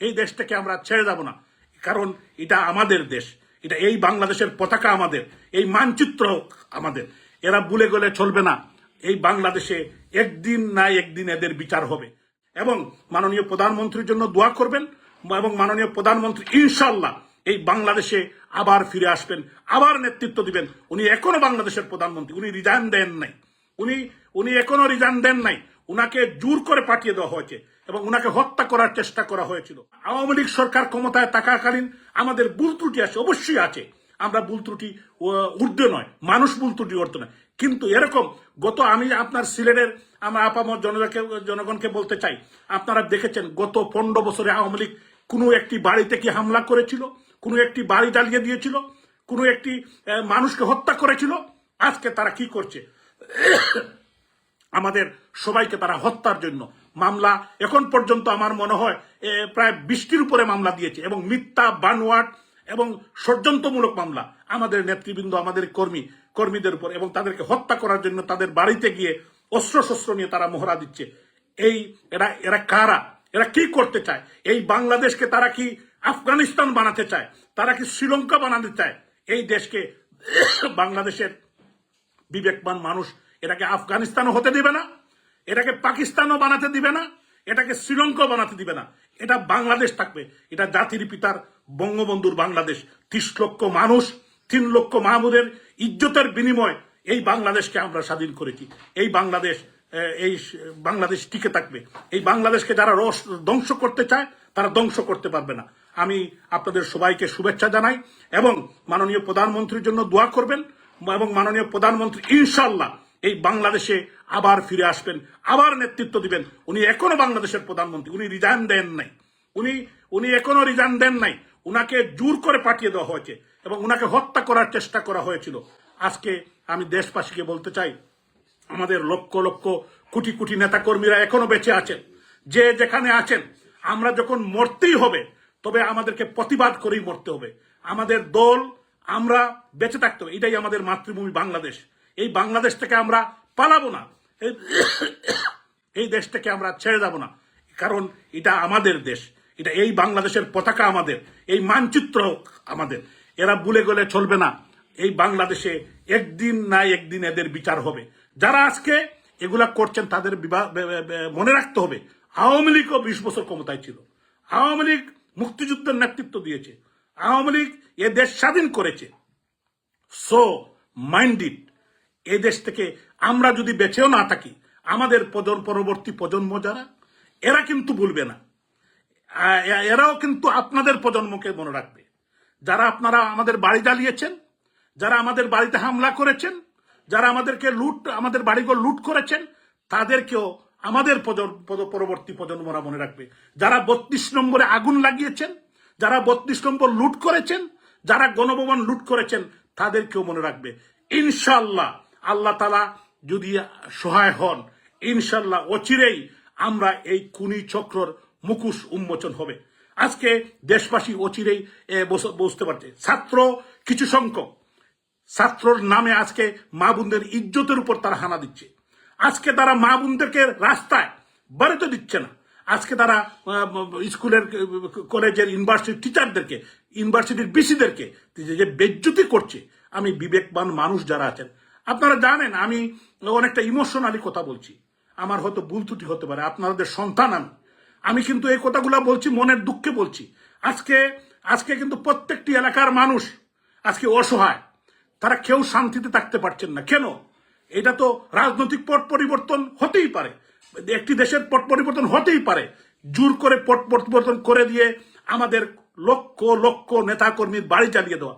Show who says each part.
Speaker 1: এই দেশটাকে আমরা ছেড়ে যাব না, কারণ এটা আমাদের দেশ, এটা এই বাংলাদেশের পতাকা আমাদের, এই মানচিত্র আমাদের। এরা ভুলে গেলে চলবে না, এই বাংলাদেশে একদিন না একদিন এদের বিচার হবে। এবং মাননীয় প্রধানমন্ত্রীর জন্য দোয়া করবেন, এবং মাননীয় প্রধানমন্ত্রী ইনশাল্লাহ এই বাংলাদেশে আবার ফিরে আসবেন, আবার নেতৃত্ব দিবেন। উনি এখনো বাংলাদেশের প্রধানমন্ত্রী, উনি রিজাইন দেন নাই, উনি এখনো রিজাইন দেন নাই। উনাকে জোর করে পাঠিয়ে দেওয়া হয়েছে এবং উনাকে হত্যা করার চেষ্টা করা হয়েছিল। আওয়ামী লীগ সরকার ক্ষমতায় থাকাকালীন আমাদের ভুল ত্রুটি আছে, অবশ্যই আছে। আমরা ভুল ত্রুটি ঊর্ধ্বে নয়, মানুষ ভুল ত্রুটি ঊর্ধ্বে নয়, কিন্তু এরকম আমি আপনার সিলেটের আমার আপামর জনগণকে বলতে চাই, আপনারা দেখেছেন গত 15 বছরে আওয়ামী লীগ কোনো একটি বাড়িতে কি হামলা করেছিল, কোনো একটি বাড়ি জ্বালিয়ে দিয়েছিল, কোনো একটি মানুষকে হত্যা করেছিল? আজকে তারা কি করছে? আমাদের সবাইকে তারা হত্যার জন্য মামলা এখন পর্যন্ত আমার মনে হয় প্রায় 20টির উপরে মামলা দিয়েছে, এবং মিথ্যা, বানোয়াট এবং ষড়যন্ত্রমূলক মামলা আমাদের নেতৃবৃন্দ, আমাদের কর্মীদের উপর, এবং তাদেরকে হত্যা করার জন্য তাদের বাড়িতে গিয়ে অস্ত্রশস্ত্র নিয়ে তারা মহড়া দিচ্ছে। এরা কারা? এরা কি করতে চায়? এই বাংলাদেশকে তারা কি আফগানিস্তান বানাতে চায়? তারা কি শ্রীলঙ্কা বানাতে চায়? এই দেশকে বাংলাদেশের বিবেকবান মানুষ এটাকে আফগানিস্তানও হতে দিবে না, এটাকে পাকিস্তানও বানাতে দিবে না, এটাকে শ্রীলঙ্কা বানাতে দিবে না। এটা বাংলাদেশ থাকবে, এটা জাতির পিতার বঙ্গবন্ধুর বাংলাদেশ। 30 লক্ষ মানুষ, 3 লক্ষ মাহমুদের ইজ্জতের বিনিময় এই বাংলাদেশকে আমরা স্বাধীন করেছি। এই বাংলাদেশ টিকে থাকবে। এই বাংলাদেশকে যারা ধ্বংস করতে চায় তারা ধ্বংস করতে পারবে না। আমি আপনাদের সবাইকে শুভেচ্ছা জানাই, এবং মাননীয় প্রধানমন্ত্রীর জন্য দোয়া করবেন, এবং মাননীয় প্রধানমন্ত্রী ইনশাল্লাহ এই বাংলাদেশে আবার ফিরে আসবেন, আবার নেতৃত্ব দিবেন। উনি এখনো বাংলাদেশের প্রধানমন্ত্রী, উনি রিজাইন দেন নাই, উনি এখনো রিজাইন দেন নাই। উনাকে জোর করে পাঠিয়ে দেওয়া হয়েছে এবং উনাকে হত্যা করার চেষ্টা করা হয়েছিল। আজকে আমি দেশবাসীকে বলতে চাই, আমাদের লক্ষ লক্ষ কোটি কোটি নেতাকর্মীরা এখনো বেঁচে আছেন। যে যেখানে আছেন, আমরা যখন মরতেই হবে তবে আমাদেরকে প্রতিবাদ করেই মরতে হবে। আমাদের দল, আমরা বেঁচে থাকতে হবে। এটাই আমাদের মাতৃভূমি বাংলাদেশ। এই বাংলাদেশ থেকে আমরা পালাবো না, এই দেশটাকে আমরা ছেড়ে যাব না, কারণ এটা আমাদের দেশ, এটা এই বাংলাদেশের পতাকা আমাদের, এই মানচিত্র আমাদের। এরা ভুলে গেলে চলবে না, এই বাংলাদেশে একদিন না একদিন এদের বিচার হবে। যারা আজকে এগুলা করছেন তাদের মনে রাখতে হবে, আওয়ামী লীগও 20 বছর ক্ষমতায় ছিল। আওয়ামী লীগ মুক্তিযুদ্ধের নেতৃত্ব দিয়েছে, আওয়ামী লীগ এ দেশ স্বাধীন করেছে। সো মাইন্ড ইট, এই দেশ থেকে আমরা যদি বেঁচেও না থাকি, আমাদের পরবর্তী প্রজন্ম যারা, এরা কিন্তু ভুলবে না। এরাও কিন্তু আপনাদের প্রজন্মকে মনে রাখবে। যারা আপনারা আমাদের বাড়ি জ্বালিয়েছেন, যারা আমাদের বাড়িতে হামলা করেছেন, যারা আমাদের বাড়িঘর লুট করেছেন, তাদেরকেও আমাদের পরবর্তী প্রজন্মরা মনে রাখবে। যারা 32 নম্বরে আগুন লাগিয়েছেন, যারা 32 নম্বর লুট করেছেন, যারা গণভবন লুট করেছেন, তাদেরকেও মনে রাখবে। ইনশাল্লাহ আল্লাহ তাআলা যদি সহায় হন, ইনশাল্লাহ অচিরেই আমরা এই খুনি চক্রর মুখোশ উন্মোচন হবে। আজকে দেশবাসী অচিরেই বুঝতে পারছে, কিছু সংখ্যক ছাত্রর নামে আজকে মা বোনদের ইজ্জতের উপর তারা হানা দিচ্ছে। আজকে তারা মা বোনদেরকে রাস্তায় বেরোতে দিচ্ছে না। আজকে তারা স্কুলের, কলেজের, ইউনিভার্সিটির টিচারদেরকে, ইউনিভার্সিটির বিসিদেরকে যে বেজ্জতি করছে। আমি বিবেকবান মানুষ যারা আছেন, আপনারা জানেন আমি অনেকটা ইমোশনালি কথা বলছি, আমার হয়তো ভুল ত্রুটি হতে পারে, আপনাদের সন্তান আমি কিন্তু এই কথাগুলো বলছি মনের দুঃখে বলছি। আজকে কিন্তু প্রত্যেকটি এলাকার মানুষ আজকে অসহায়, তারা কেউ শান্তিতে থাকতে পারছেন না। কেন? এটা তো রাজনৈতিক পট পরিবর্তন হতেই পারে, একটি দেশের পট পরিবর্তন হতেই পারে, জোর করে পট পরিবর্তন করে দিয়ে আমাদের লক্ষ লক্ষ নেতাকর্মীর বাড়ি জ্বালিয়ে দেওয়া।